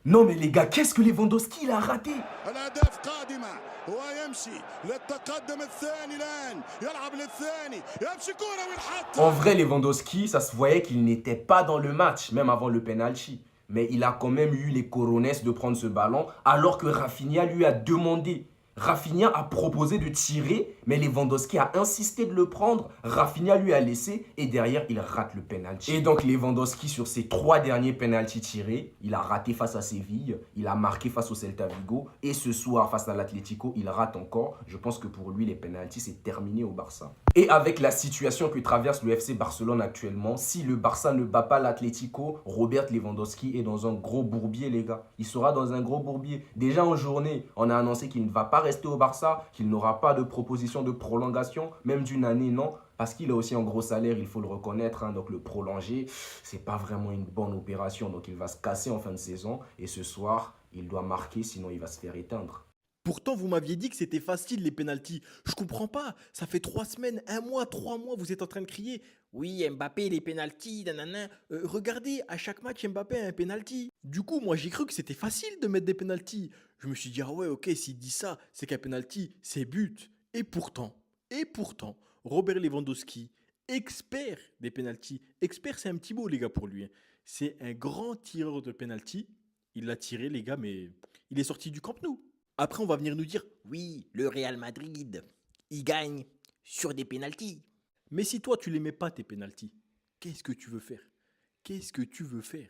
Non mais les gars, qu'est-ce que Lewandowski il a raté? الأهداف قادمة ويمشي للتقدم الثاني الآن يلعب للثاني يمشي كورة En وينحط. vrai, Lewandowski, ça se voyait qu'il n'était pas dans le match, même avant le penalty. Mais il a quand même eu les cojones de prendre ce ballon, alors que Rafinha lui a demandé. Rafinha a proposé de tirer, mais Lewandowski a insisté de le prendre. Rafinha lui a laissé et derrière, il rate le penalty. Et donc Lewandowski, sur ses 3 derniers penalties tirés, il a raté face à Séville, il a marqué face au Celta Vigo et ce soir face à l'Atlético, il rate encore. Je pense que pour lui, les penalties, c'est terminé au Barça. Et avec la situation que traverse le FC Barcelone actuellement, si le Barça ne bat pas l'Atlético, Robert Lewandowski est dans un gros bourbier, les gars. Il sera dans un gros bourbier. Déjà en journée, on a annoncé qu'il ne va pas rester au Barça, qu'il n'aura pas de proposition de prolongation, même d'une année, non. Parce qu'il a aussi un gros salaire, il faut le reconnaître. Hein, donc le prolonger, c'est pas vraiment une bonne opération. Donc il va se casser en fin de saison. Et ce soir, il doit marquer, sinon il va se faire éteindre. Pourtant, vous m'aviez dit que c'était facile les pénaltys. Je comprends pas. Ça fait 3 semaines, un mois, 3 mois, vous êtes en train de crier. Oui, Mbappé, les pénaltys, nanana. Regardez, à chaque match, Mbappé a un pénalty. Du coup, moi, j'ai cru que c'était facile de mettre des pénaltys. Je me suis dit, ah ouais, ok, s'il dit ça, c'est qu'un pénalty, c'est but. Et pourtant, Robert Lewandowski, expert des pénaltys. Expert, c'est un petit mot, les gars, pour lui. Hein. C'est un grand tireur de pénalty. Il l'a tiré, les gars, mais il est sorti du Camp Nou. Après, on va venir nous dire, oui, le Real Madrid, il gagne sur des pénaltys. Mais si toi, tu les mets pas, tes pénaltys, qu'est-ce que tu veux faire? Qu'est-ce que tu veux faire?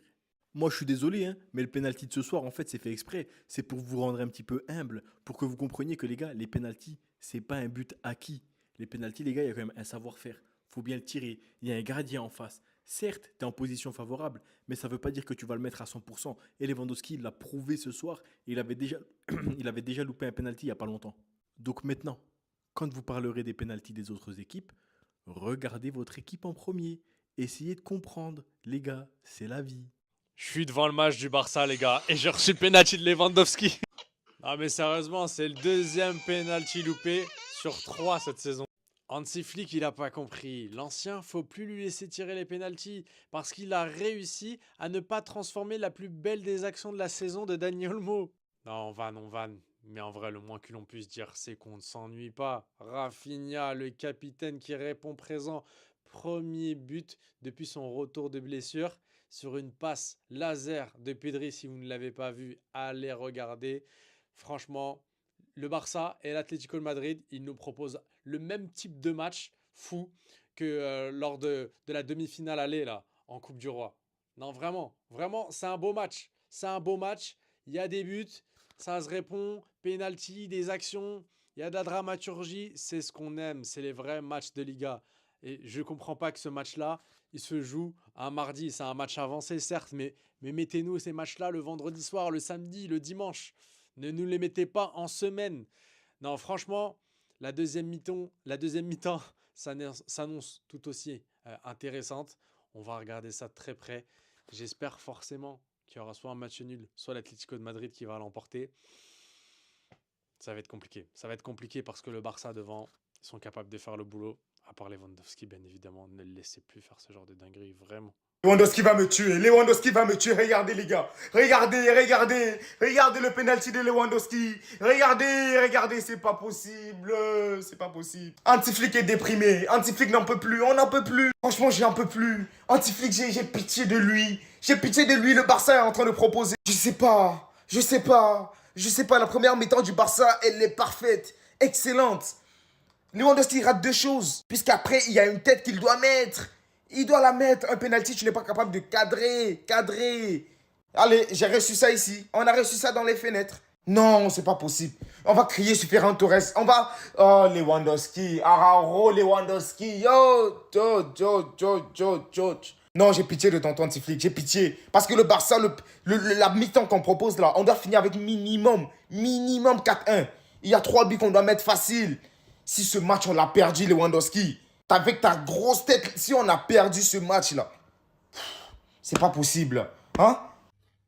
Moi, je suis désolé, hein, mais le pénalty de ce soir, en fait, c'est fait exprès. C'est pour vous rendre un petit peu humble, pour que vous compreniez que les gars, les pénaltys, c'est pas un but acquis. Les pénaltys, les gars, il y a quand même un savoir-faire. Faut bien le tirer. Il y a un gradient en face. Certes, tu es en position favorable, mais ça ne veut pas dire que tu vas le mettre à 100%. Et Lewandowski, il l'a prouvé ce soir. Et il avait déjà, il avait déjà loupé un penalty il n'y a pas longtemps. Donc maintenant, quand vous parlerez des pénaltys des autres équipes, regardez votre équipe en premier. Essayez de comprendre. Les gars, c'est la vie. Je suis devant le match du Barça, les gars, et j'ai reçu le penalty de Lewandowski. Ah, mais sérieusement, c'est le deuxième penalty loupé sur 3 cette saison. Hansi Flick, il a pas compris. L'ancien, faut plus lui laisser tirer les pénaltys parce qu'il a réussi à ne pas transformer la plus belle des actions de la saison de Dani Olmo. Non, on vanne. Mais en vrai, le moins que l'on puisse dire, c'est qu'on ne s'ennuie pas. Rafinha, le capitaine qui répond présent. Premier but depuis son retour de blessure sur une passe laser de Pedri. Si vous ne l'avez pas vu, allez regarder. Franchement, le Barça et l'Atlético de Madrid, ils nous proposent le même type de match fou que lors de la demi-finale aller là, en Coupe du Roi. Non, vraiment, vraiment, c'est un beau match. C'est un beau match. Il y a des buts, ça se répond, penalty, des actions, il y a de la dramaturgie. C'est ce qu'on aime, c'est les vrais matchs de Liga. Et je ne comprends pas que ce match-là, il se joue un mardi. C'est un match avancé, certes, mais mettez-nous ces matchs-là le vendredi soir, le samedi, le dimanche. Ne nous les mettez pas en semaine. Non, franchement, la deuxième mi-temps s'annonce tout aussi intéressante. On va regarder ça de très près. J'espère forcément qu'il y aura soit un match nul, soit l'Atlético de Madrid qui va l'emporter. Ça va être compliqué. Ça va être compliqué parce que le Barça devant, ils sont capables de faire le boulot. À part Lewandowski, bien évidemment, ne le laissez plus faire ce genre de dinguerie, vraiment. Lewandowski va me tuer, Lewandowski va me tuer, regardez les gars, regardez le penalty de Lewandowski, regardez, c'est pas possible, c'est pas possible. Antiflick est déprimé, Antiflick n'en peut plus, on n'en peut plus, franchement j'en peux plus, Antiflick j'ai pitié de lui, le Barça est en train de proposer, je sais pas, la première mi-temps du Barça, elle est parfaite, excellente. Lewandowski rate 2 choses, puisqu'après il y a une tête qu'il doit mettre. Il doit la mettre. Un penalty, tu n'es pas capable de cadrer. Allez, j'ai reçu ça ici. On a reçu ça dans les fenêtres. Non, c'est pas possible. On va crier sur Ferran Torres. On va... Oh, Lewandowski. Araro, Lewandowski. Yo. Non, j'ai pitié de tonton Tiflik. J'ai pitié. Parce que le Barça, la mi-temps qu'on propose là, on doit finir avec minimum 4-1. Il y a 3 buts qu'on doit mettre facile. Si ce match, on l'a perdu, Lewandowski... Avec ta grosse tête, si on a perdu ce match-là, c'est pas possible. Hein?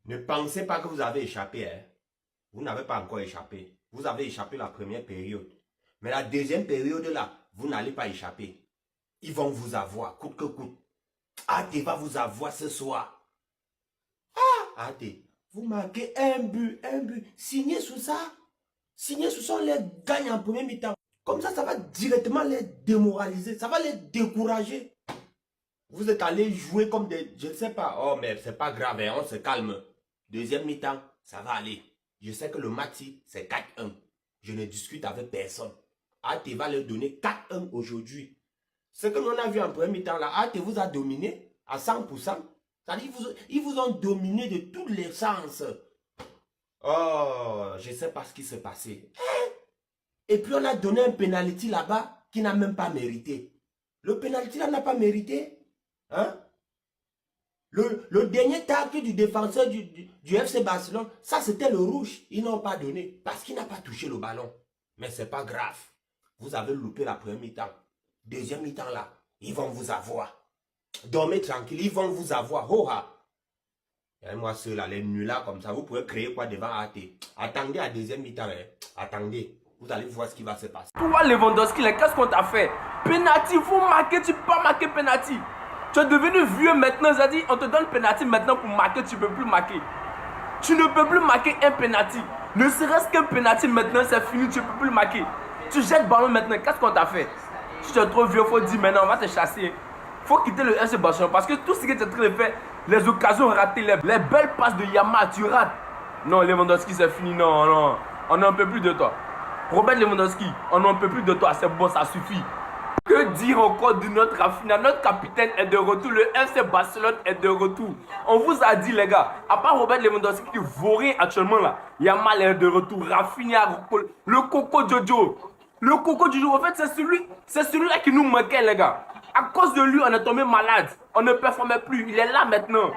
Ne pensez pas que vous avez échappé. Hein. Vous n'avez pas encore échappé. Vous avez échappé la première période. Mais la deuxième période, là, vous n'allez pas échapper. Ils vont vous avoir, coûte que coûte. Ate va vous avoir ce soir. Ate, Vous marquez un but. Signez sous ça. Signez sous ça, on les gagne en premier mi-temps. Comme ça va directement les démoraliser. Ça va les décourager. Vous êtes allés jouer comme des... Je ne sais pas. Oh, mais c'est pas grave, hein, on se calme. Deuxième mi-temps, ça va aller. Je sais que le match, c'est 4-1. Je ne discute avec personne. AT va leur donner 4-1 aujourd'hui. Ce que l'on a vu en premier mi-temps là, AT vous a dominé à 100%. C'est-à-dire ils vous ont dominé de tous les sens. Oh, je ne sais pas ce qui s'est passé. Et puis on a donné un penalty là-bas qui n'a même pas mérité. Le penalty là n'a pas mérité. Hein? Le dernier tacle du défenseur du FC Barcelone, ça c'était le rouge. Ils n'ont pas donné parce qu'il n'a pas touché le ballon. Mais c'est pas grave. Vous avez loupé la première mi-temps. Deuxième mi-temps là, ils vont vous avoir. Dormez tranquille, ils vont vous avoir. Oh, ah. Et moi seul là, les nuls là comme ça, vous pouvez créer quoi devant AT. Attendez à deuxième mi-temps. Hein. Attendez. Vous allez voir ce qui va se passer. Toi, Lewandowski, qu'est-ce qu'on t'a fait? Penalty, vous marquez, tu peux pas marquer penalty. Tu es devenu vieux maintenant, c'est-à-dire on te donne penalty maintenant pour marquer, tu ne peux plus marquer. Tu ne peux plus marquer un penalty. Ne serait-ce qu'un penalty maintenant, c'est fini, tu ne peux plus marquer. Tu jettes le ballon maintenant, qu'est-ce qu'on t'a fait? Si tu es trop vieux, il faut dire maintenant, on va te chasser. Il faut quitter le FC Barcelone parce que tout ce que tu es en train de faire, les occasions ratées, les belles passes de Yamal, tu rates. Non, Lewandowski, c'est fini, non, on n'en peut plus de toi. Robert Lewandowski, on n'en peut plus de toi, c'est bon, ça suffit. Que dire encore de notre Rafinha? Notre capitaine est de retour, le FC Barcelone est de retour. On vous a dit les gars, à part Robert Lewandowski qui vaut rien actuellement là, Yamal est de retour, Rafinha, le Coco Jojo. Le Coco Jojo, en fait c'est celui-là qui nous manquait les gars. À cause de lui, on est tombé malade, on ne performait plus, il est là maintenant.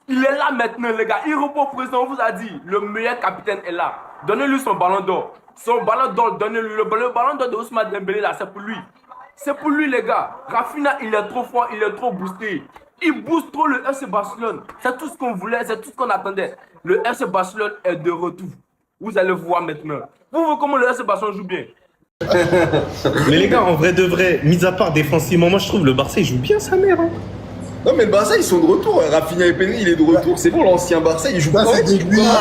Il est là maintenant les gars, il repose présent, on vous a dit, le meilleur capitaine est là. Donnez-lui son ballon d'or. Son ballon d'or, donnez-lui le ballon d'or de Ousmane Dembélé là, c'est pour lui. C'est pour lui les gars. Rafinha, il est trop fort, il est trop boosté. Il booste trop le FC Barcelone. C'est tout ce qu'on voulait, c'est tout ce qu'on attendait. Le FC Barcelone est de retour. Vous allez voir maintenant. Vous voyez comment le FC Barcelone joue bien. Mais les gars, en vrai de vrai, mis à part défensivement, moi je trouve le Barça il joue bien sa mère. Hein. Non mais le Barça ils sont de retour, Rafinha et Pedri il est de retour, c'est bon l'ancien Barça il joue pas.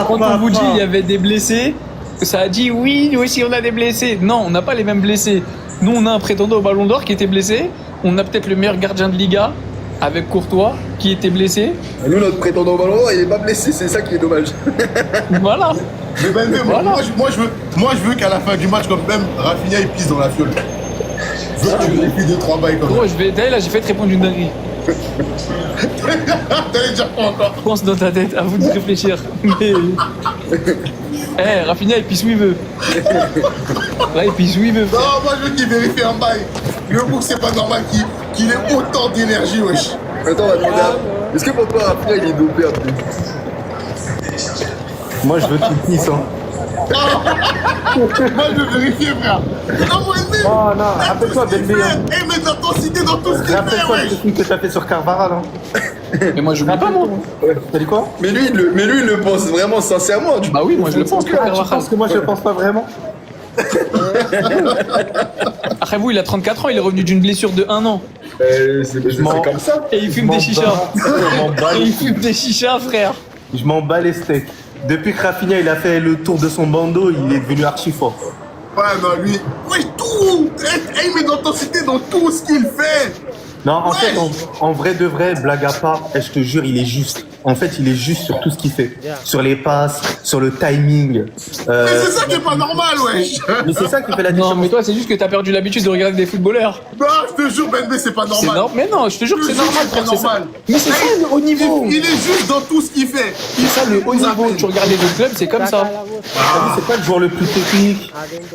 Quand on vous dit il y avait des blessés, ça a dit oui, nous aussi on a des blessés. Non, on n'a pas les mêmes blessés. Nous on a un prétendant au Ballon d'Or qui était blessé, on a peut-être le meilleur gardien de Liga avec Courtois qui était blessé. Et nous notre prétendant au Ballon d'Or il est pas blessé, c'est ça qui est dommage. Voilà. Mais ben, voilà. moi je veux qu'à la fin du match, comme même Rafinha il pisse dans la fiole. Je veux qu'il ait fait 2-3 bails comme ça. Gros, là j'ai fait te répondre une dinguerie. T'allais dire quoi encore? Pense dans ta tête, à vous de réfléchir. Mais... Rafinha il pisse où il veut. Là il pisse où il veut. Non, moi je veux qu'il vérifie un bail. Le bouc c'est pas normal qu'il ait autant d'énergie, wesh. Attends, on va demander à... Est-ce que pour toi Rafinha il est dopé un peu? Moi je veux qu'il pisse hein. Moi je veux vérifier frère. Non moi aimé. Oh non, rappelle-toi Dembélé. Et mets d'intensité dans tout ce qu'il fait, Rappelle-toi le wesh. truc que t'as fait sur Carvajal hein. Mais moi je pas moi. T'as dit quoi? Mais lui il le pense vraiment sincèrement. Bah oui, moi je le pense. Tu penses que moi je le pense pas vraiment? Après vous, il a 34 ans, il est revenu d'une blessure de 1 an. C'est comme ça. Et il fume des chichas. Et il fume des chichas, frère. Je m'en bats les steaks. Depuis que Rafinha il a fait le tour de son bandeau, il est devenu archi fort. Ouais non lui, wesh tout. Il met d'intensité dans tout ce qu'il fait. Non, en fait, en vrai de vrai, blague à part, je te jure, il est juste. En fait, il est juste sur tout ce qu'il fait. Sur les passes, sur le timing. Mais c'est ça qui est pas normal, wesh. Mais c'est ça qui fait la différence. Non, mais toi, c'est juste que t'as perdu l'habitude de regarder des footballeurs. Non, je te jure, Ben, c'est pas normal. Mais non, je te jure que c'est normal, frère. C'est ça. Mais c'est ça le haut niveau. Il est juste dans tout ce qu'il fait. C'est ça le haut niveau. Tu regardes les autres clubs, c'est comme ça. C'est pas le joueur le plus technique,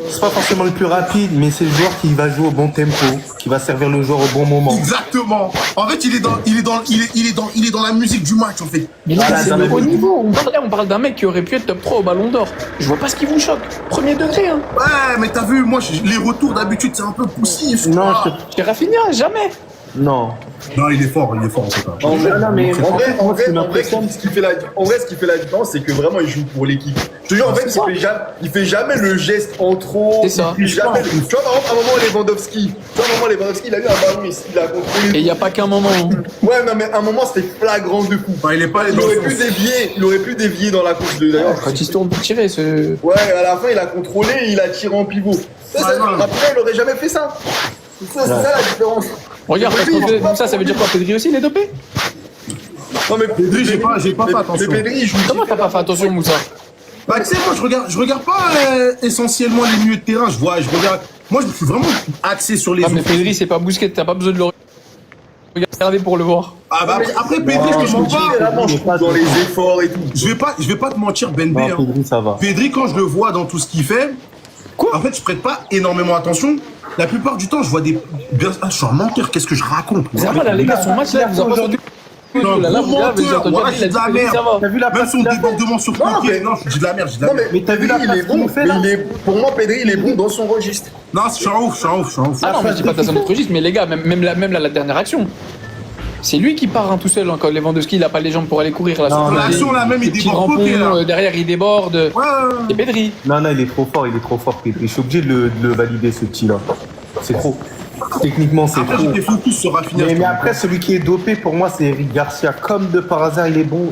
c'est pas forcément le plus rapide, mais c'est le joueur qui va jouer au bon tempo, qui va servir le joueur au bon moment. Exactement. En fait, il est dans la musique du match, en fait. Mais là, c'est le haut niveau. On parle d'un mec qui aurait pu être top 3 au Ballon d'Or. Je vois pas ce qui vous choque. Premier degré, hein. Ouais, mais t'as vu, moi, les retours d'habitude, c'est un peu poussif. Non, Chez Rafinha, jamais. Non. Non, il est fort en fait. Hein. En vrai, Non, mais en vrai, ce qui fait la différence, c'est que vraiment, il joue pour l'équipe. Je te jure, en fait, il fait jamais le geste en trop. C'est ça. Tu vois, par exemple, à un moment, Lewandowski, il a eu un ballon ici, il a contrôlé. Et il n'y a pas qu'un moment. Ouais, non, mais à un moment, c'était flagrant de fou. Enfin, il aurait pu dévier dans la course de d'ailleurs. Quand il se tourne pour tirer, ce. Ouais, à la fin, il a contrôlé et il a tiré en pivot. Après, il aurait jamais fait ça. C'est ça la différence. Regarde, parce que ça veut dire quoi? Pedri aussi, il est dopé? Non, mais Pedri, j'ai pas fait attention. Mais Pedri, il joue. Comment t'as pas fait attention, Moussa? Bah, tu sais, moi, je regarde pas essentiellement les milieux de terrain. Je regarde. Moi, je suis vraiment axé sur les Ah, mais autres. Pedri, c'est pas Bousquet, t'as pas besoin de le regarder pour le voir. Ah, bah, après, Pedri, je te mens pas. Vraiment, je trouve dans les efforts et tout. Je vais pas te mentir, Ben B. Non, hein. Pedri, ça va. Pedri, quand je le vois dans tout ce qu'il fait, en fait, je prête pas énormément attention. La plupart du temps, je vois des. Ah, je suis un menteur, qu'est-ce que je raconte? C'est vrai, là, les gars, son match, là, vous avez pas sorti. Non, Là, gros menteur, voilà, je dis de la merde. T'as vu la Même passe son qu'il a fait? débordement sur Piqué, non, je dis de la merde, je dis de la Non, merde. mais t'as vu Pedri, la il passe est qu'il bon, nous fait, là pour moi, Pedri, il est bon dans son registre. Non, je suis un ouf. Ah non, mais je dis pas dans un autre registre, mais les gars, même là, la dernière action. C'est lui qui part hein, tout seul, hein, quand Lewandowski, il a pas les jambes pour aller courir. Là, Non, sur le l'action, là, même, il petit déborde rampon, côté, là. derrière, il déborde. Ouais. Et Pedri. Non, il est trop fort, Pedri. Je suis obligé de le valider, ce petit-là. C'est trop. Techniquement, c'est Après, trop. j'étais focus sur Rafinha. Mais après, celui qui est dopé, pour moi, c'est Eric Garcia. Comme de par hasard, il est bon.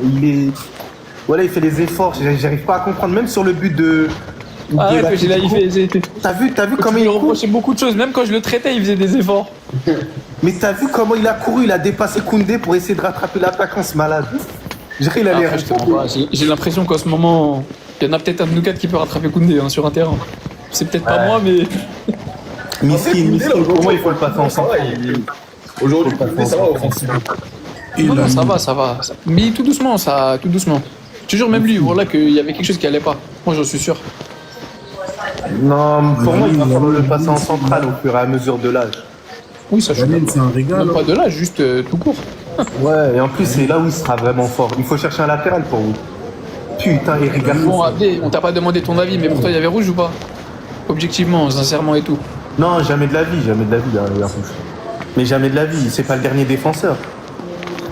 Voilà, il fait des efforts. J'arrive pas à comprendre. Même sur le but de. Arrête, j'ai là, il fait. T'as vu comment il il lui court? reprochait beaucoup de choses. Même quand je le traitais, il faisait des efforts. Mais t'as vu comment il a couru? Il a dépassé Koundé pour essayer de rattraper l'attaquant, ce malade. Je dirais, il allait Après, je te mens pas. J'ai l'impression qu'en ce moment, il y en a peut-être un de nous quatre qui peut rattraper Koundé hein, sur un terrain. C'est peut-être pas moi, mais. Miskin, pour moi, il faut le passer ensemble. Aujourd'hui, Koundé, ça va offensivement. Non, ça va. Mais tout doucement. Je te jure, même lui, voilà qu'il y avait quelque chose qui allait pas. Moi, j'en suis sûr. Non, pour moi, il va falloir le passer en centrale au fur et à mesure de l'âge. Oui, ça je suis C'est un régal. même pas de là, juste tout court. Ouais, et en plus, c'est là où il sera vraiment fort. Il faut chercher un latéral pour vous. Putain, Eric Garcia. Bon, Abdé, on t'a pas demandé ton avis, mais pour toi, il y avait rouge ou pas? Objectivement, sincèrement et tout. Non, jamais de la vie, il y a rouge. Mais jamais de la vie, c'est pas le dernier défenseur.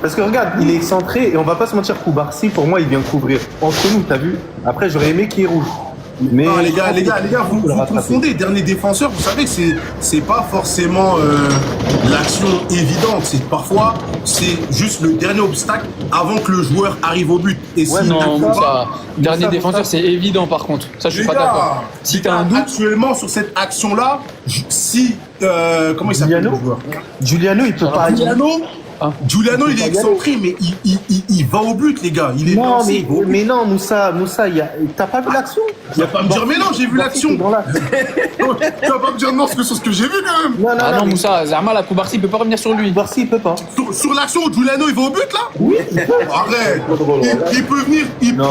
Parce que regarde, il est excentré et on va pas se mentir, Koubarsi, pour moi, il vient couvrir. Entre nous, t'as vu? Après, j'aurais aimé qu'il est rouge. Mais Non, les gars, vous confondez. Dernier défenseur, vous savez que c'est pas forcément l'action évidente. Parfois, c'est juste le dernier obstacle avant que le joueur arrive au but. Et Ouais, s'il non, n'arrive pas, ça, dernier défenseur, c'est évident par contre. Ça, je suis pas d'accord. Si t'as un doute, actuellement sur cette action-là, si comment il s'appelle le joueur? Giuliano, il peut pas. Giuliano, il est excentré, mais il va au but, les gars. Il est Non, lancé, mais non, Moussa, t'as pas vu l'action? Tu vas pas me dire, mais non, j'ai vu l'action. Tu vas pas me dire non sur ce que j'ai vu quand même. ah non, Moussa, Zerma, la Koubarsi, il peut pas revenir sur lui. Koubarsi, il peut pas. Sur l'action où Giuliano, il va au but là? Oui. Arrête. Il peut venir, il peut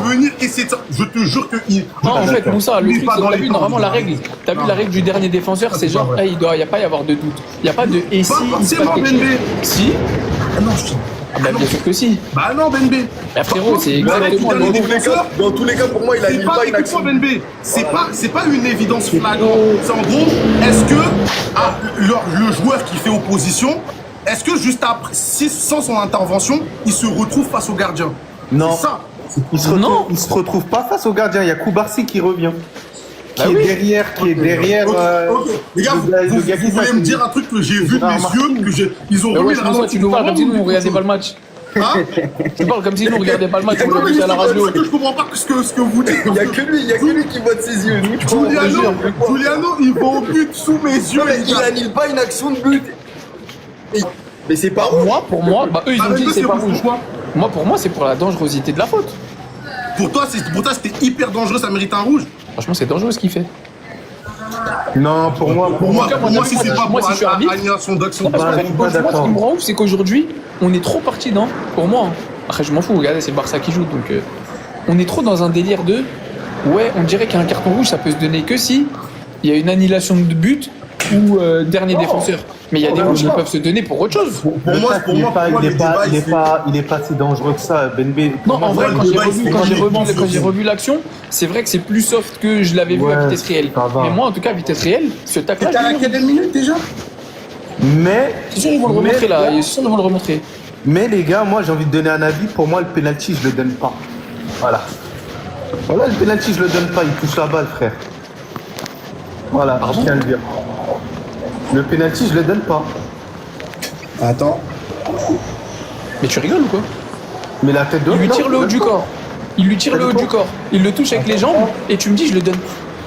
venir essayer de ça. Je te jure que Non, en fait, Moussa, le truc, c'est que t'as vu normalement la règle. T'as vu Non. la règle du dernier défenseur, c'est genre, il doit y a pas y avoir de doute. Il y a pas de et si, il se passe quelque chose. Si. Ah non, je Ah bah bien sûr que si. Bah non, Ben B. Mais frérot, c'est exactement le dernier mot. défenseur. Dans tous les cas, pour moi, il a C'est pas pas une action. écoute-moi, Ben B. C'est pas une évidence flagrante. C'est en gros, est-ce que le joueur qui fait opposition, est-ce que juste après, sans son intervention, il se retrouve face au gardien? Non. C'est ça. Il se retrouve pas face au gardien. Il y a Koubarsi qui revient. Qui Bah est oui. derrière. Ok. Les gars, vous voulez me dire un truc que j'ai vu de mes yeux, ils ont Mais remis ouais, le Moussa, tu nous parles comme si nous on regardait pas le match. Hein? Tu parles comme si nous on regardait pas le match, on Non, l'a mais vu à la radio. c'est que je comprends pas ce que vous dites. Il y a que lui qui voit de ses yeux. Nous, tu vois, on Giuliano, jure. Giuliano, il va au but sous mes yeux. Non, mais les il gars. annule pas une action de but. Mais c'est pas rouge. Pour moi, bah eux ils ont dit que c'est pas rouge. Pourquoi? Moi, pour moi, c'est pour la dangerosité de la faute. Pour toi, c'était hyper dangereux, ça mérite un rouge. Franchement, c'est dangereux ce qu'il fait. Non, pour moi, Si c'est pas moi, pour si je suis arbitre, annulation d'action. Non, parce Bah, qu'en je fait, suis moi, pas ce qui d'accord. me rend ouf, c'est qu'aujourd'hui, on est trop parti dans. Pour moi, hein. Après, je m'en fous, regardez, c'est le Barça qui joue, donc. On est trop dans un délire de. Ouais, on dirait qu'un carton rouge, ça peut se donner que si il y a une annulation de but ou dernier défenseur. Mais il y a des rouges qui peuvent se donner pour autre chose. Pour moi, il est pas si dangereux que ça, Ben B. Non, en vrai, le quand débat, il fait quand j'ai revu l'action, c'est vrai que c'est plus soft que je l'avais vu à Ouais, vitesse réelle. ça va. Mais moi, en tout cas, à vitesse réelle, ce tacle-là. T'es à quelle minute déjà? Mais. C'est sûr, ils vont le remontrer là. C'est sûr, ils vont le remontrer. Mais les gars, moi j'ai envie de donner un avis. Pour moi, le penalty, je le donne pas. Voilà. Voilà, le penalty, je le donne pas. Il touche la balle, frère. Voilà, je tiens à le dire. Le penalty, je le donne pas. Attends. Mais tu rigoles ou quoi? Mais la tête de Il lui non, tire le haut du corps. Il lui tire le haut du corps. Il le touche avec les jambes et tu me dis je le donne.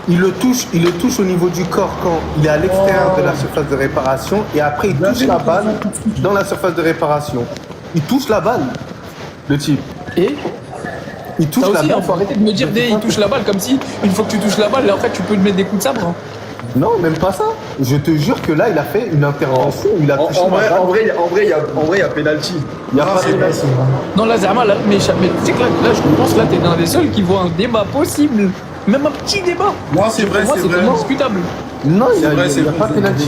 il le touche au niveau du corps quand il est à l'extérieur de la surface de réparation et après il touche la balle dans la surface de réparation. Il touche la balle, le type. Et Il touche ça la aussi, balle. il faut arrêter de me dire il touche la balle comme si une fois que tu touches la balle, en fait tu peux lui mettre des coups de sabre. Hein. Non, même pas ça. Je te jure que là, il a fait une intervention où il a touché En la vrai, balle. il y a penalty. Il y a pas de penalty. Non là Zerma, là, mais tu sais que là je pense que là t'es l'un des seuls qui voit un débat possible. Même un petit débat. Moi, c'est vrai, Pour moi c'est c'est vrai. indiscutable. Non, il n'y a, vrai, il y a pas de penalty.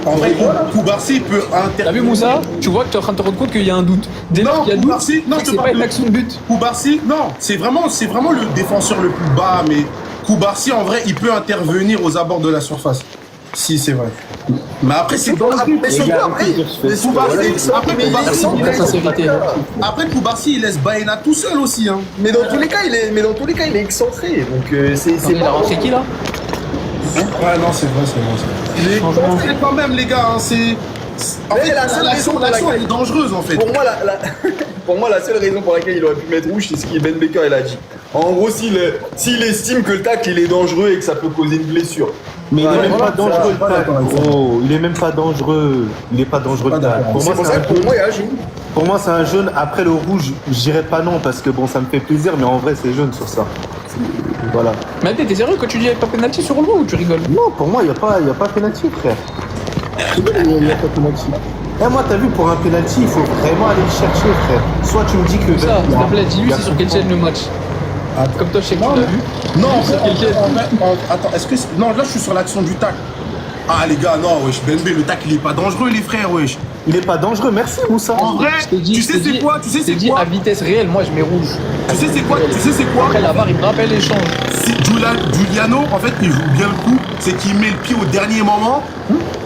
En vrai, Koubarsi peut T'as vu intervenir. Moussa? Tu vois que tu es en train de te rendre compte qu'il y a un doute. Dès lors Non, qu'il y a doute, Koubarsi, non, je te c'est pas parle une de- action de but. Koubarsi, non, c'est vraiment le défenseur le plus bas, mais Koubarsi, en vrai, il peut intervenir aux abords de la surface. Si, c'est vrai. Mais après, c'est dans la Mais surtout après, La sincérité. Après, Koubarsi, il laisse Baena tout seul aussi. Hein. mais dans tous les cas, il est excentré. Donc c'est Il a rentré qui là? Ouais, non, c'est vrai. Il est excentré quand même, les gars. Hein, c'est... En Mais fait, la seule raison pour l'action, laquelle- elle est dangereuse, en fait. Pour moi, pour moi, la seule raison pour laquelle il aurait pu mettre rouge, c'est ce que Ben Baker il a dit. En gros, s'il estime que le tacle il est dangereux et que ça peut causer une blessure. Mais il Ouais, est même voilà, pas dangereux, le pas tacle. d'accord avec ça. Oh, il est même pas dangereux. Il est pas dangereux, le tacle. Pour C'est moi, pour c'est ça un que pour jaune. moi, il y a un jaune. Pour moi, c'est un jaune. Après le rouge, je dirais pas non parce que bon, ça me fait plaisir, mais en vrai, c'est jaune sur ça. Voilà. Mais attends, t'es sérieux quand tu dis qu'il n'y a pas pénalty sur le ou tu rigoles? Non, pour moi, il n'y a pas penalty, frère. Il n'y a pas penalty. Eh, moi, t'as vu, pour un penalty, il faut vraiment aller le chercher, frère. Soit tu me dis que. Ça, s'il te plaît, dis-lui il y a c'est sur quelle chaîne le match. Comme toi, je sais que tu l'as vu. Non, en Sur quelle chaîne? attends, est-ce que... Non, là, je suis sur l'action du tacle. Ah, les gars, non, wesh, Ben B, le tacle, il est pas dangereux, les frères, wesh. Il est pas dangereux, merci, Moussa. En vrai, Je t'ai dit, tu je sais t'ai c'est dit- quoi Tu sais Je t'ai c'est dit quoi à vitesse réelle, moi je mets rouge. Tu sais c'est quoi Tu sais c'est quoi Après la barre, il me rappelle l'échange. Si Giuliano, en fait, il joue bien le coup, c'est qu'il met le pied au dernier moment,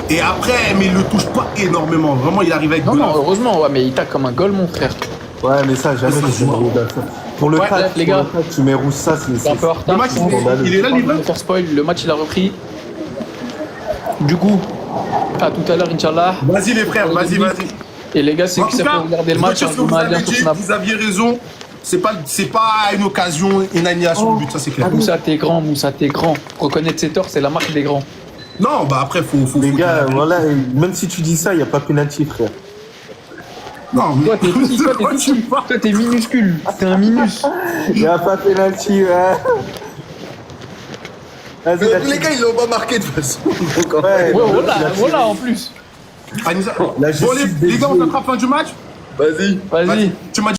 et après, mais il le touche pas énormément. Vraiment, il arrive avec Non, de non, la... heureusement, ouais, mais il tacle comme un goal, mon frère. Ouais, mais ça, jamais tu mets rouge à ça. Pour le Ouais, tacle, les gars. tu mets rouge, ça, C'est un c'est. peu en retard. Le match, je il est là, pense. livré. Je vais faire spoil, le match il a repris. Du coup, à tout à l'heure, Inch'Allah. Vas-y les frères, vas-y. Et les gars, c'est En qui tout ça cas, peut regarder le je match, retire hein, ce que vous demain, avez lien sur dit, Snap. vous aviez raison. C'est pas une occasion, une annihilation de but, ça c'est clair. Moussa, t'es grand, Moussa, t'es grand. Reconnaître ses torts, c'est la marque des grands. Non, bah après, faut Les faut gars, qu'il- voilà, et même si tu dis ça, il n'y a pas penalty, frère. Non, mais... Toi, t'es petit, toi, t'es tout petit. Toi, t'es minuscule. T'es un minus. Il n'y a pas penalty, ouais. Vas-y, Mais dans tous les cas, ils l'ont pas marqué de toute façon. Donc, en Ouais, Ouais, voilà, en plus. Anissa- La Bon, justice les gars, on des attrape fin du match. Vas-y. Vas-y. Tu m'as dit